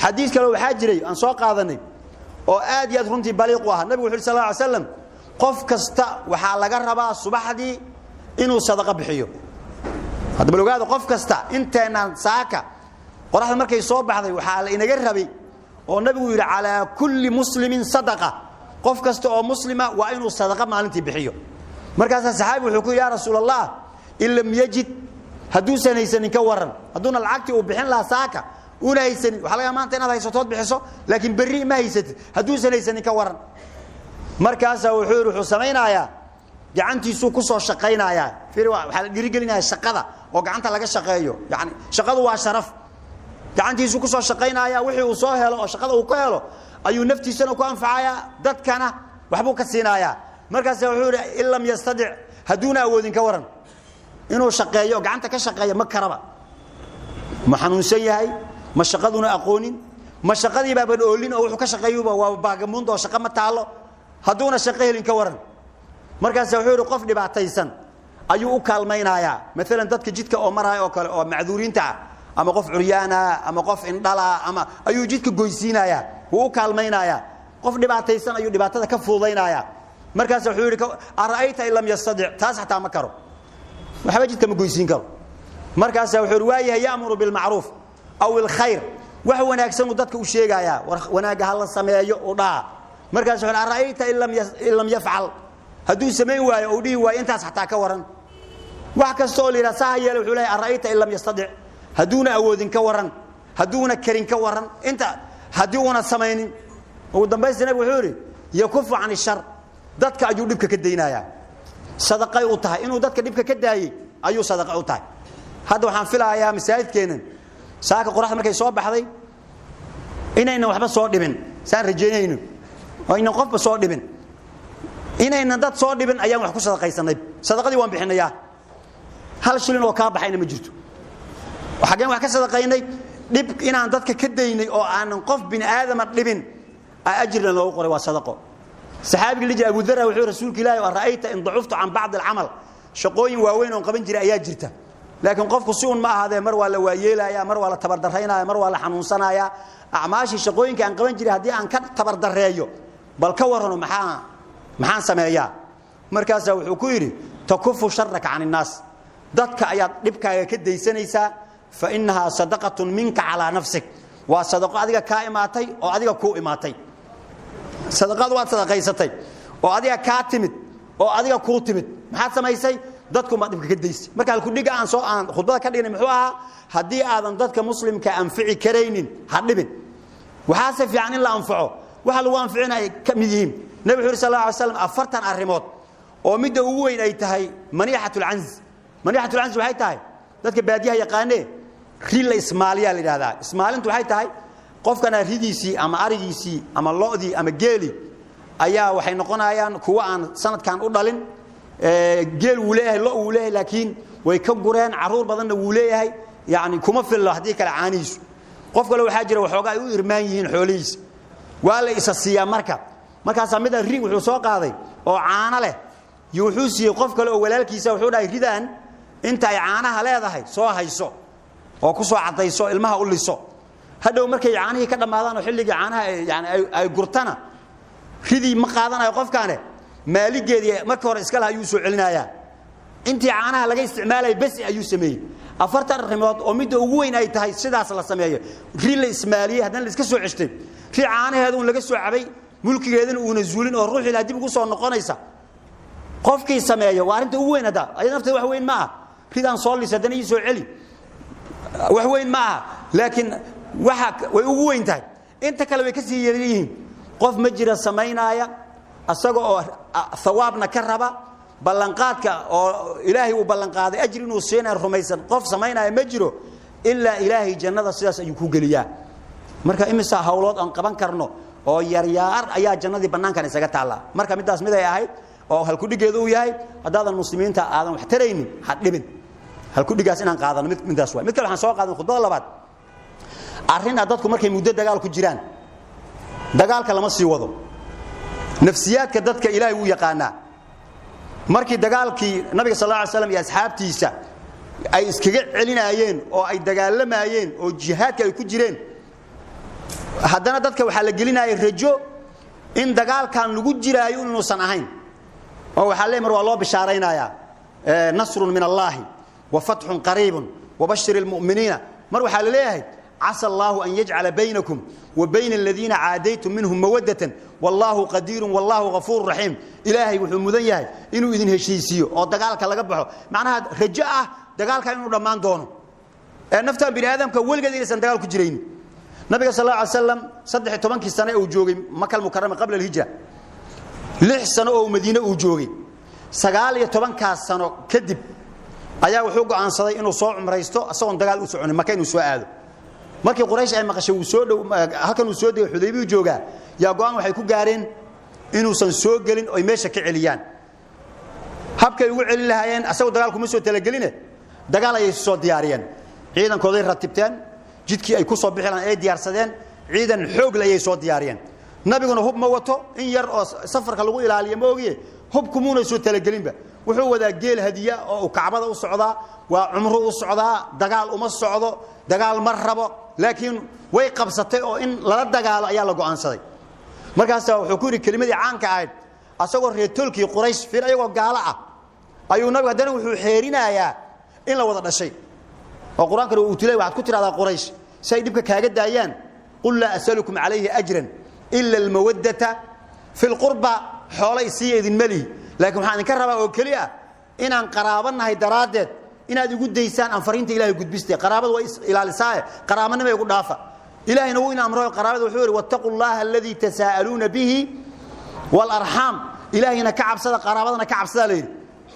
حديث كلو حاجري أن سوق هذا أو آدي أدرنتي بليق واحد النبي صلى الله عليه وسلم قف كستا وحال جربا الصباح دي إنه صدقة بحيو هذا بلوجا هذا قف كستا أنت أنا ساكا وراح المركز يصوب هذا وحال إن جربي والنبي يقول على كل مسلم صدقة قف كستا أو مسلمة وإنه صدقة ما أنت بحيو مركز الصحابي وحكوا يا رسول الله إن لم يجد هدوسا نيسن كورن هدون العقد وبحين لا ساكا ولا يسن وحلا ما أنت أنا هيسوتات بحسه لكن بري ما يست هدوسا نيسن كورن مركز وحور وحسمينا يا جعنتي سوق صو شقينا يا في وحال جريجلنا الشقة وجعنت لقى شقايو يعني شقة وشرف جعنتي سوق صو شقينا يا وحي وصاهله شقة وكهله أيو نفتي سنة كان فعيا دت كنا وحبوك السينايا مركز وحور إن لم يستدع هدونا أودين كورن إنه شقايو جعنت كشقايا مكربة ما حنوسي هاي ما شقدنا أقونين ما شقدي باب الأولين أو حكش قيوبة وباقمون ده شقة متعلق هدونا شقيه لنكورن مركز وحور قفني بعد تيسن أيو كالمين هيا مثلا دتك جيتك أمرها أو معذورين تاع أما قف عريانا أما قف إندلا أما أيو جيتك جويسين هيا هو كالمين هيا قفني بعد تيسن أيو دبعت هذا كفوضين هيا مركز وحور أرأيت إن لم يستطع تاسع تامكرو وحبجيتك مجويسين كرو مركز وحور وايه يأمر بالمعروف أو الخير وهو ناقص مدتك وشيء يا وناقه الله سماه ودا مركز وحور أرأيت إن لم يفعل هدو سماه ويودي وأنت حتى كورن وحكى سؤال رسائل الحلي أرأيت إن لم يستطع هدونا أودين كورن هدونا كرين كورن أنت هدونا سمين ودم بس النبي وحوري يكف عن الشر دتك أجودك كدينايا صدقة يوطها إنه دتك دبك كداي أيو صدقة يوطها هذا وحن فيها يا مساعد كينن ساك قرآن مركز صوب بحذي إنه وحبة صوت دبن سان رجينه وإنه قف صوت دبن إنه دت صوت دبن أيام وحكوا صدقة يسند صدقة دي وان بحنا يا هل شلون وكاب حين مجرته وحاجة وحكوا صدقة يني دب إن دتك كديني أو أن قف بين آدم دبن أجر لنا وقرأ وصدقة سحابي اللي جاء أبو ذر وحور رسولك الله ورأيت إن ضعفت عن بعض العمل شقوين ووين وقبل جري أيات جرته لكن قف قصون ما هذا مر ولا ويلا يا مر ولا تبردرهينا يا مر ولا حنونسنا يا أعماشي شقوين كان قبل جري هدي عن كت تبردرهيو بل كورنوا محان سمايا مركز وحكيري تكف شرك عن الناس ضدك أيات لبك كده سنيسا فإنها صدقة منك على نفسك وصدقة أديك كائماتي أو أديك كوئماتي صدقات وصدقيستي أو أديك كاتمت أو أديك كوتمت محاد سمايسي dadku ma dibka kadaysi marka ku dhiga aan soo aan khudbada ka dhigay muxuu ahaa hadii aadan dadka muslimka anfici kareynin hadibin waxa si fiican in la anfaco waxa lagu anficinay kamideen nabi sallallahu alayhi wasallam afartan arimood oo mid ugu weyn ay tahay manihatul anz waxay tahay dadka baadiyaha yaqaanee rila ismaaliya la yiraahdaa ismaalintu waxay tahay qofkana ridiisi ama arigiisi ama lo'di ama geeli ayaa waxay noqonayaan kuwa aan sanadkan u dhalin جيل ولايه لا ولايه لكن ويكغرين عرور بدن ولايه يعني كما في الله هديك العانيس قف لو حاجه وخوغا u irmaan yihiin xoolihiis waa la isasiya marka samida ri wuxuu soo qaaday oo caana leh wuxuu siiyay qof kale oo walaalkiisa wuxuu dhahay ridaan inta ay caanaha leedahay soo hayso oo ku soo cadayso ilmaha u liso hadhow markay caanihii ka dhamaadaan oo xilliga caanaha yani ay gurtana ridii ma qaadanayo qofkaane maaligeedii marka hore iska lahayu soo celinaya intii caanaha laga isticmaalay bas ayuu sameeyay afartan rimood oo mid ugu weyn ay tahay sidaas la sameeyo rila ismaaliye hadan la iska soo ceshtay fi caanaheedu laga soo cabay mulkigeedina uu nazuulin oo ruuxi la dib ugu soo noqonaysa qofkii sameeyo waa arinta ugu weyn hada ay nafta wax weyn ma ah ridaan soo lisadan iyo soo celi wax weyn ma ah laakiin waxa way ugu weyn tahay inta kale way ka sii yeerihiin qof ma jira sameynaya asagoo thawaabna ka raba ballanqaadka oo ilaahay uu ballanqaaday ajri inuu siinay rumaysan qof sameynaya ma jiro illa ilaahay jannada sidaas ayuu ku galiyaa marka imisa hawlood aan qaban karno oo yar ayaa jannadii banaankan isaga taala marka midaas mid ay ahayd oo hal ku dhigeedu uu yahay hadaadan muslimiinta aadan wax taraynin hadibin hal ku dhigaas inaan qaadano midaas waa mid kale waxaan soo qaadan khudbada labaad arrinta dadku markay muddo dagaal ku jiraan dagaalka lama sii wado nafsiyaadka dadka ilaahay uu yaqaana markii dagaalkii nabiga sallallahu alayhi wasallam iyo asxaabtiisa ay iskaga celinayeen oo ay dagaalamayeen oo jihaadka ay ku jireen haddana dadka waxa la gelinayay rajo in dagaalkan lagu jiraayo inuu san ahayn oo waxa leeyahay mar waa loo bishaaraynaya nasrun min allah wa fathun qarib wa bashir al mu'minina mar waxa leeyahay عسى الله أن يجعل بينكم وبين الذين عاديتم منهم مودة والله قدير والله غفور رحيم إلهي وحمدن ياهي إنه إذن هشيسيو أو دقالك لقبحه معناها رجاء دقالك إنه رمان دونه نفتح بني آدم كول قدير سن دقالك جرين نبي صلى الله عليه وسلم صدح تبانك السنة أو جوغي مكة المكرمة قبل الهجرة لح سنة أو مدينة أو جوغي سقال يتبانك السنة كذب أيها وحوق عن صدي إنه صوع مريستو أصلا دقال أسعوني ما كانوا سؤال markii quraysh ay maqashay uu soo dhow halkan uu soo degay Xudaybiya jooga yaa go'aan waxay ku gaareen inuu san soo galin oo meesha ka celiyaan habkay ugu celin lahaayeen asagoo dagaalku ma soo talagelin dagaal ay soo diyaariyeen ciidankooday ratibteen jidkii ay ku soo bixiyaan ay diyaarsadeen ciidan xoog leh ay soo diyaariyeen nabiguna hub ma wato in yar oo safarka lagu ilaaliyo ma ogiye hubku muuna soo talagelinba wuxuu wadaa geel hadiya oo Kacbada u socda waa umro u socda dagaal uma socdo dagaal mar rabo laakiin way qabsatay oo in la dagaalo ayaa la go'aansaday markaas wuxuu ku yiri kalimadii caanka ahayd asagoo reetolkii quraysh fiir ayagoo gaala ah ayuu nabiga hadana wuxuu xeerinayaa in la wada dhashay oo quraanka uu tilay waxaad ku tiraahdaa quraysh say dibka kaaga daayaan qul la asalukum alayhi ajran illa al mawaddata fi al qurba xoolay siiyadin mali laakiin waxaan ka rabaa oo kaliya inaan qaraabanahay daraadeed inaad ugu deysaan aan fariinta Ilaahay gudbistay qaraabada way ilaalisaa qaraabanimo ay ugu dhaafa Ilaahayna wuu ina amro qaraabada wuxuu yiri wattaqullaha alladhi tasaaluna bihi wal arham Ilaahayna ka cabsada qaraabadana ka cabsada leeyahay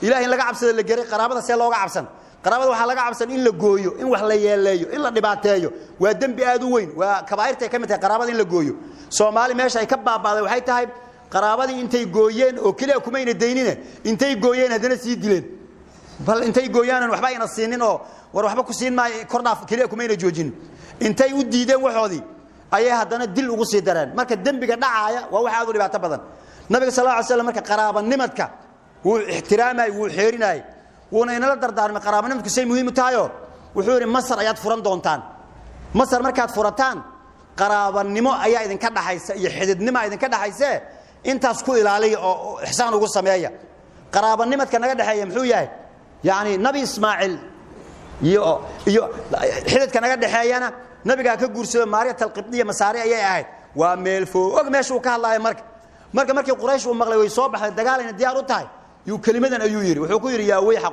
Ilaahay laga cabsada la garay qaraabada see looga cabsan qaraabada waxa laga cabsan in la gooyo in wax la yeeleeyo in la dhibaateeyo waa dambi aad u weyn waa kabaa'irta ka mid ah qaraabada in la gooyo Soomaali meesha ay ka baabaaday waxay tahay qaraabadii intay gooyeen oo kaliya kuma ina deynina intay gooyeen hadana sii dileen bal intay gooyaan waxba ina siinin oo war waxba ku siin ma kordhaaf kaliya kuma ina joojin intay u diideen waxoodii ayay hadana dil ugu sii dareen marka dambiga dhacaaya waa waxa aad u dhibaato badan nabiga sallallahu alayhi wasallam marka qaraabanimadka uu ixtiraamay uu xeerinay wuuna inala dardaarmay qaraabanimadku say muhiim u tahay wuxuu yiri Masar ayaad furan doontaan Masar markaad furataan qaraabanimo ayaa idin ka dhaxaysa iyo xididnimo idin ka dhaxaysa intaas ku ilaaliyo oo ihsaan ugu sameeya qaraabanimadka naga dhaxeeya muxuu yahay يعني نبي إسماعيل يو حدث كان قد حيانا نبي قال كجورس ماريا القبطية مسارية أي أحد وميل فوق ماشي وكان الله مرك قريش ومغلي ويصوب حد دجال إن الديار وتاي يو كلمة أيوير وحكوير يا ويح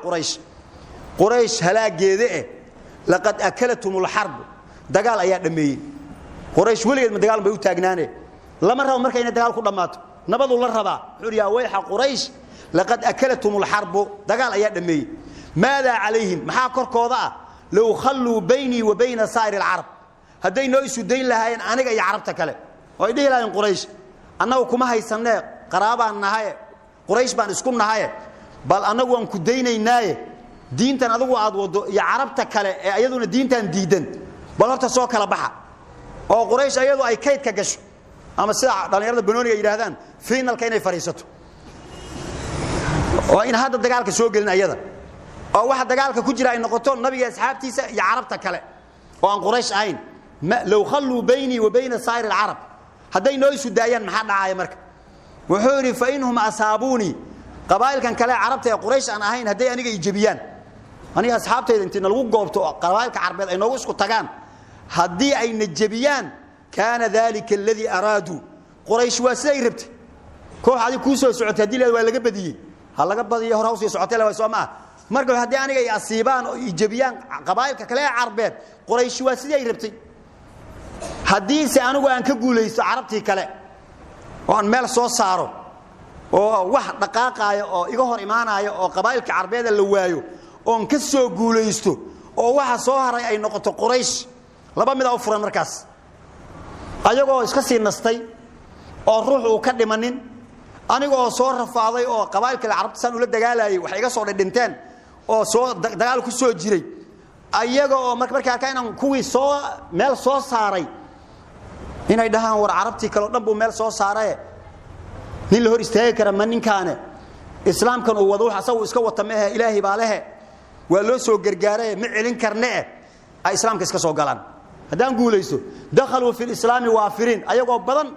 قريش هلا جذئ لقد أكلتهم الحرب دجال أيات دمي قريش ولد من دجال بيو تاجنانه لما رأوا مرك إن الدجال كله مات نبضوا الربا حر يا ويح قريش لقد أكلتهم الحرب دقال أيات دمي ماذا عليهم محا كركوضا لو خلوا بيني وبين سائر العرب هدين نويسو دين لهاين أنيقا يا عرب تكالي ويديه لهاين قريش أنه كما هيسمنا قرابة النهاية قريش بان اسكم نهاية بل أنه أنكو ديني ناية دينتان أدو أدو يا عرب تكالي أيضون دينتان ديدن بل هرتا سوكا لبحا oo quraysh ayadu ay kayd ka gasho ama sida dhalinyarada banooniga yiraahdaan finalka inay fariisato oo in hadda dagaalka soo gelin ayada oo waxa dagaalka ku jira ay noqoto nabiga asxaabtiisa iyo carabta kale oo aan quraysh ahayn law khallu bayni wa bayna sa'ir al-arab haday noo isu daayaan maxaa dhacay marka wuxuu yiri fa inhum asaabuni qabaa'ilkan kale carabta ee quraysh aan ahayn haday aniga ijabiyaan aniga asxaabtayda intii lagu goobto qabaa'ilka carbeed ay noogu isku tagaan haddii ay najabiyaan kaana dhalika alladhi aradu quraysh wasay rabtay kooxadii ku soo socotay hadii waa laga badiyay hal laga badiyo hor hawsi socotay la soo ma marka hadii aniga ay asiibaan oo ijabiyaan qabaa'ilka kale ee carbeed quraysh wasay rabtay hadii si anigu aan ka guuleysto carabtii kale oo aan meel soo saaro oo wax dhaqaaqayo oo iga hor imaanayo oo qabaa'ilka carbeed la waayo oo ka soo guuleysto oo waxa soo haray ay noqoto quraysh laba mid ah furan markaas ayagoo iska sii nastay oo ruux uu ka dhimanin anigoo soo rafaaday oo qabaa'ilka carabta san ula dagaalayay wax iga soo dhinteen oo soo dagaal ku soo jiray ayagoo markaa ka inaan kuwii soo meel soo saaray inay dhahaan war carabtii kale dhan buu meel soo saaray nin la hor istaagi kara ma ninkaane islaamkan uu wado waxa uu iska wata ma ilaahi baa leh waa loo soo gargaaray ma celin karnaa ay islaamka iska soo galaan haddaan guulaysto dakhaluu fi lislaami waafiriin ayagoo badan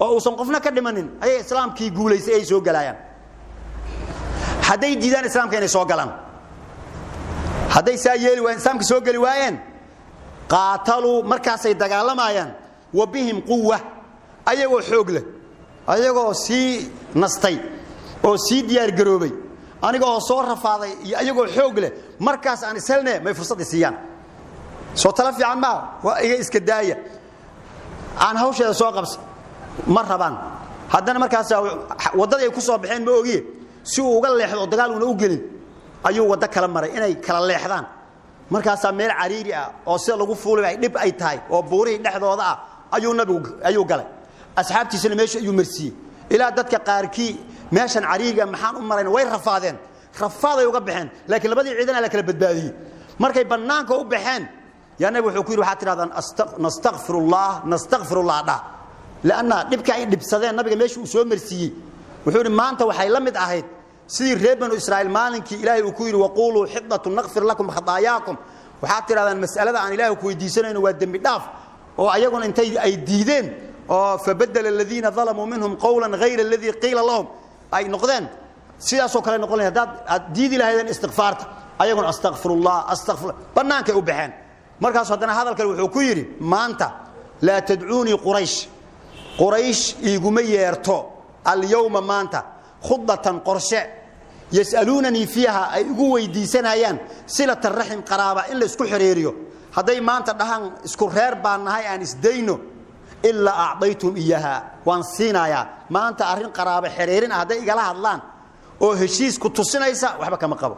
oo uusan qofna ka dhimanin ayay islaamkii guulaysay ay soo galayaan hadday diidaan islaamka inay soo galaan hadday saa yeeli waayeen islaamka soo gali waayeen qaataluu markaasay dagaalamayaan wa bihim quwwa ayagoo xoog leh ayagoo sii nastay oo sii diyaar garoobay anigoo soo rafaaday iyo ayagoo xoog leh markaas aan iselne may fursad siiyaan soo tala fiican ma waa iga iska daaya aan hawsheeda soo qabs ma rabaan haddana markaas wadada ay ku soo baxeen ma ogiye si uu uga leexdo dagaal una u gelin ayuu wada kala maray inay kala leexdaan markaas meel cariiri ah oo sida lagu fuulay ay dib ay tahay oo buurihii dhexdooda ah ayuu nabigu ayuu galay asxaabtiisana meesha ayuu marsiiyay ilaa dadka qaarkii meeshan cariiga maxaan u marayna way rafaaday uga baxeen laakiin labadii ciidan la kala badbaadiyay markay banaanka u baxeen yaa nabigu wuxuu ku yiri waxa tiraadaan nastaghfirullah da laana dibka ay dibsadeen nabiga meesha uu soo marsiiyay wuxuu yiri maanta waxay la mid ahayd sidii reer banu Israa'iil maalinkii Ilaahay uu ku yiri waqulu hidatu naghfir lakum khataayaakum waxa tiraadaan mas'alada aan Ilaahay ku weydiisanayno waa dambi dhaaf oo ayaguna intay ay diideen oo fabadala alladheena zalamu minhum qawlan ghayra alladhi qila lahum ay noqdeen sidaas oo kale noqonay hadaad diidi lahaydeen istighfaarta ayaguna astaghfirullah banaanka u baxeen markaas haddana hadalkan wuxuu ku yiri maanta la tad'uuni quraish iguma yeerto al-yawma maanta khudatan qorshe yasalunani fiha ay ugu weydiisanayaan silata rahim qaraaba in la isku xiriiriyo haday maanta dhahan isku reer baan nahay aan isdayno illa a'daytum iyaha waan siinaya maanta arin qaraaba xiriirin haday igala hadlaan oo heshiis ku tusinaysa waxba kama qabo